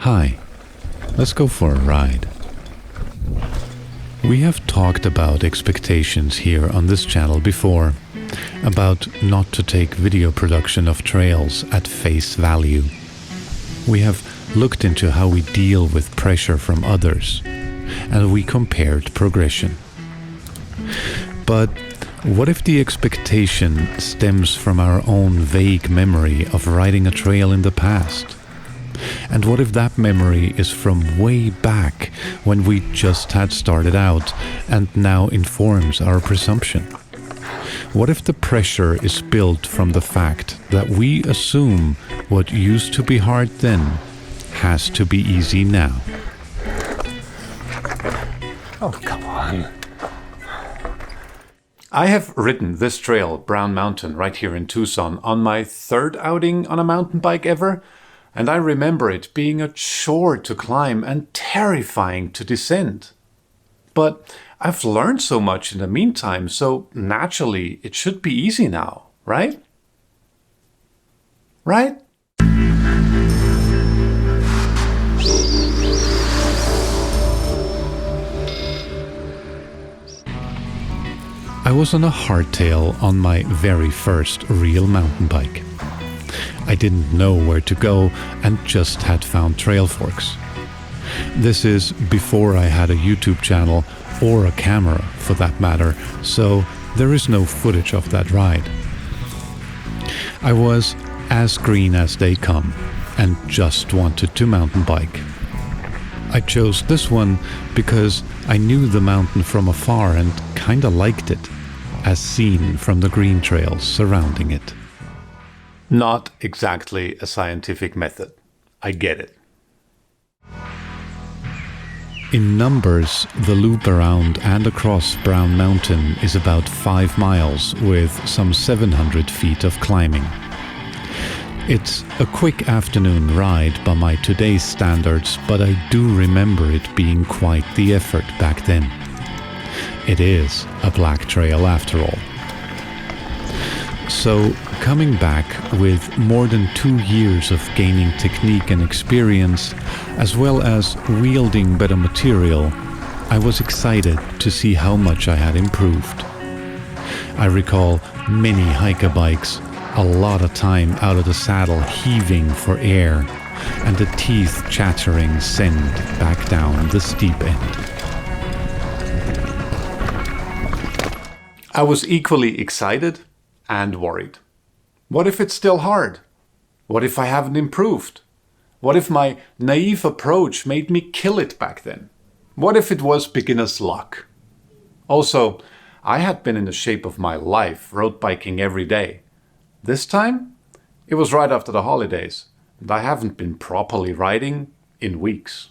Hi, let's go for a ride. We have talked about expectations here on this channel before, about not to take video production of trails at face value. We have looked into how we deal with pressure from others, and we compared progression. But what if the expectation stems from our own vague memory of riding a trail in the past? And what if that memory is from way back when we just had started out and now informs our presumption? What if the pressure is built from the fact that we assume what used to be hard then has to be easy now? Oh, come on. I have ridden this trail, Brown Mountain, right here in Tucson, on my third outing on a mountain bike ever, and I remember it being a chore to climb and terrifying to descend. But I've learned so much in the meantime, so naturally it should be easy now, right? Right? I was on a hardtail on my very first real mountain bike. I didn't know where to go and just had found trail forks. This is before I had a YouTube channel or a camera for that matter, so there is no footage of that ride. I was as green as they come and just wanted to mountain bike. I chose this one because I knew the mountain from afar and kinda liked it, as seen from the green trails surrounding it. Not exactly a scientific method. I get it. In numbers, the loop around and across Brown Mountain is about 5 miles with some 700 feet of climbing. It's a quick afternoon ride by my today's standards, but I do remember it being quite the effort back then. It is a black trail after all. So, coming back with more than 2 years of gaining technique and experience, as well as wielding better material, I was excited to see how much I had improved. I recall many hiker bikes, a lot of time out of the saddle heaving for air, and the teeth chattering send back down the steep end. I was equally excited and worried. What if it's still hard? What if I haven't improved? What if my naive approach made me kill it back then? What if it was beginner's luck? Also, I had been in the shape of my life, road biking every day. This time, it was right after the holidays, and I haven't been properly riding in weeks.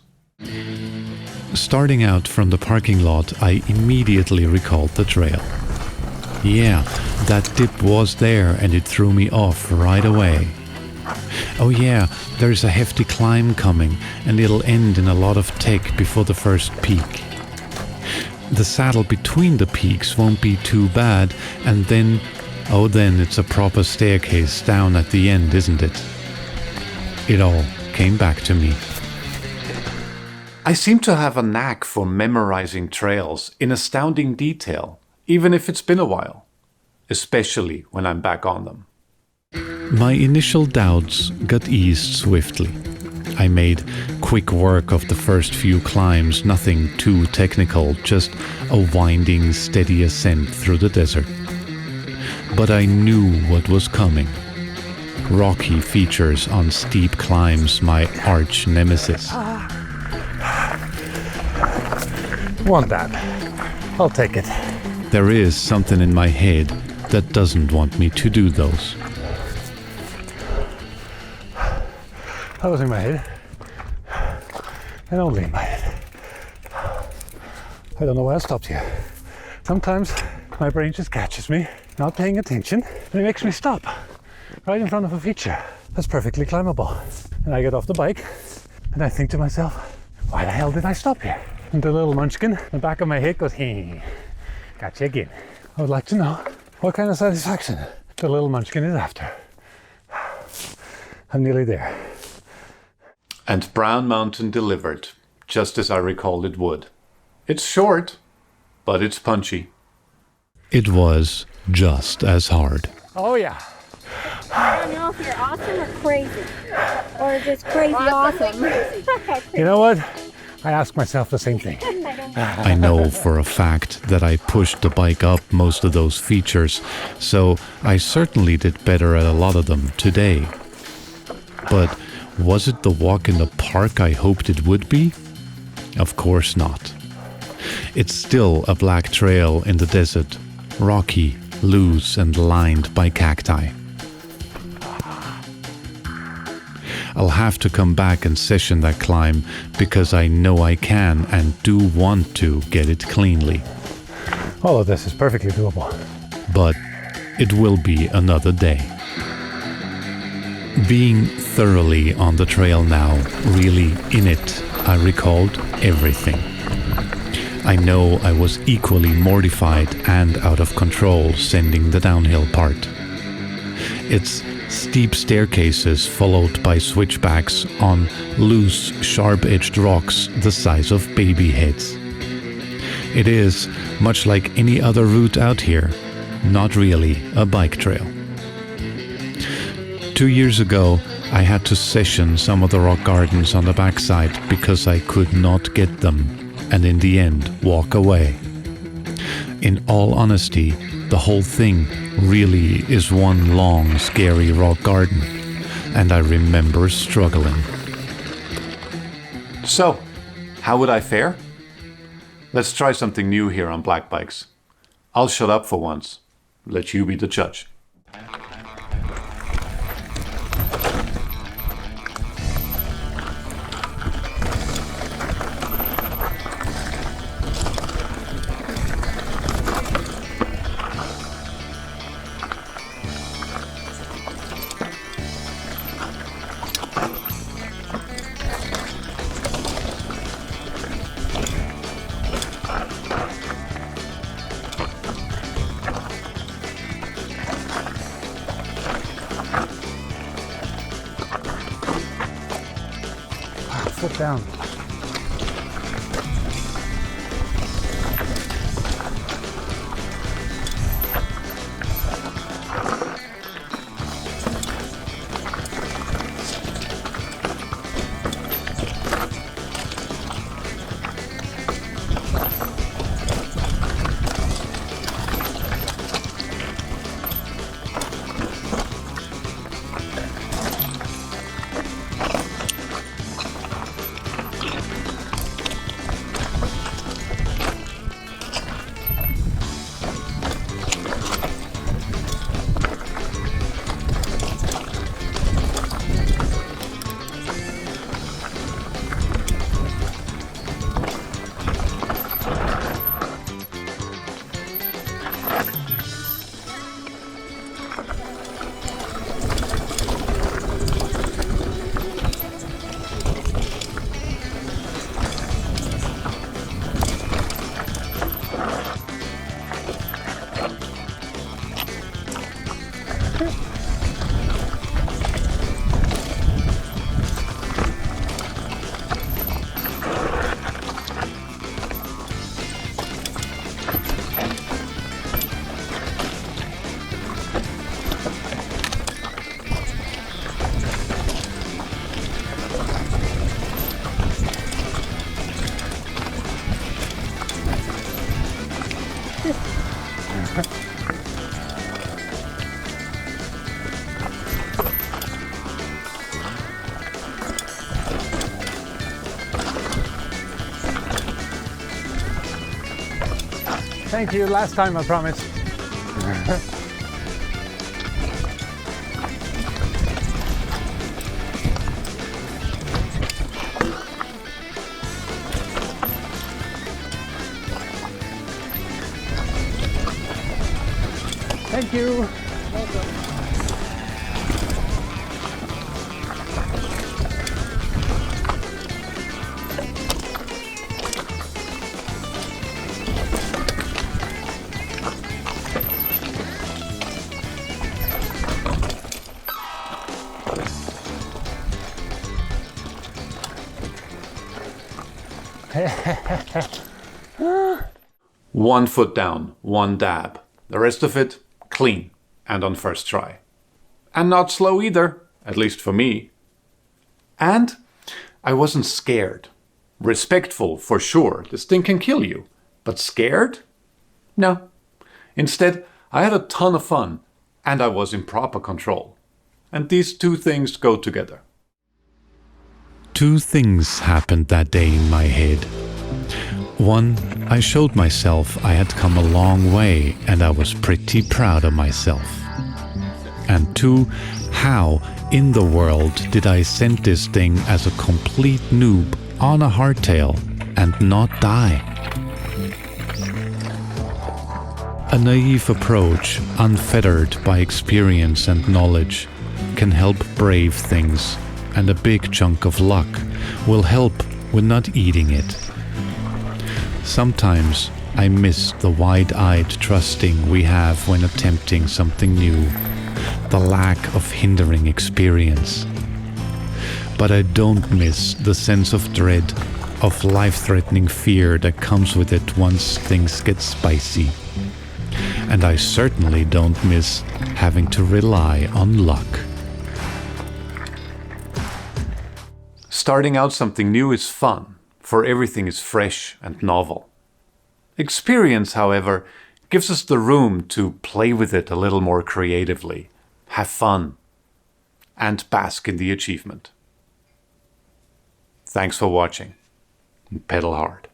Starting out from the parking lot, I immediately recalled the trail. Yeah, that dip was there and it threw me off right away. Oh yeah, there's a hefty climb coming and it'll end in a lot of tech before the first peak. The saddle between the peaks won't be too bad, and then it's a proper staircase down at the end, isn't it? It all came back to me. I seem to have a knack for memorizing trails in astounding detail, even if it's been a while, especially when I'm back on them. My initial doubts got eased swiftly. I made quick work of the first few climbs, nothing too technical, just a winding, steady ascent through the desert. But I knew what was coming. Rocky features on steep climbs, my arch nemesis. Want that? I'll take it. There is something in my head that doesn't want me to do those. That was in my head. And only in my head. I don't know why I stopped here. Sometimes my brain just catches me not paying attention and it makes me stop right in front of a feature that's perfectly climbable. And I get off the bike and I think to myself, why the hell did I stop here? And the little munchkin in the back of my head goes, hey, gotcha again. I would like to know what kind of satisfaction the little munchkin is after. I'm nearly there. And Brown Mountain delivered, just as I recalled it would. It's short, but it's punchy. It was just as hard. Oh yeah. I don't know if you're awesome or crazy. Or just crazy awesome. You know what? I ask myself the same thing. I know for a fact that I pushed the bike up most of those features, so I certainly did better at a lot of them today. But was it the walk in the park I hoped it would be? Of course not. It's still a black trail in the desert, rocky, loose and lined by cacti. I'll have to come back and session that climb because I know I can and do want to get it cleanly. All of this is perfectly doable. But it will be another day. Being thoroughly on the trail now, really in it, I recalled everything. I know I was equally mortified and out of control sending the downhill part. It's steep staircases followed by switchbacks on loose, sharp-edged rocks the size of baby heads. It is, much like any other route out here, not really a bike trail. 2 years ago, I had to session some of the rock gardens on the backside because I could not get them, and in the end walk away. In all honesty, the whole thing really is one long, scary rock garden, and I remember struggling. So, how would I fare? Let's try something new here on Black Bikes. I'll shut up for once. Let you be the judge. Foot down. Thank you. Last time, I promise. Thank you. 1 foot down, 1 dab. The rest of it, clean and on first try. And not slow either, at least for me. And I wasn't scared. Respectful, for sure. This thing can kill you. But scared? No. Instead, I had a ton of fun, and I was in proper control. And these two things go together. 2 things happened that day in my head. 1, I showed myself I had come a long way, and I was pretty proud of myself. And 2, how in the world did I send this thing as a complete noob on a hardtail and not die? A naive approach, unfettered by experience and knowledge, can help brave things, and a big chunk of luck will help with not eating it. Sometimes I miss the wide-eyed trusting we have when attempting something new, the lack of hindering experience. But I don't miss the sense of dread, of life-threatening fear that comes with it once things get spicy. And I certainly don't miss having to rely on luck. Starting out something new is fun, for everything is fresh and novel. Experience, however, gives us the room to play with it a little more creatively, have fun, and bask in the achievement. Thanks for watching. Pedal hard.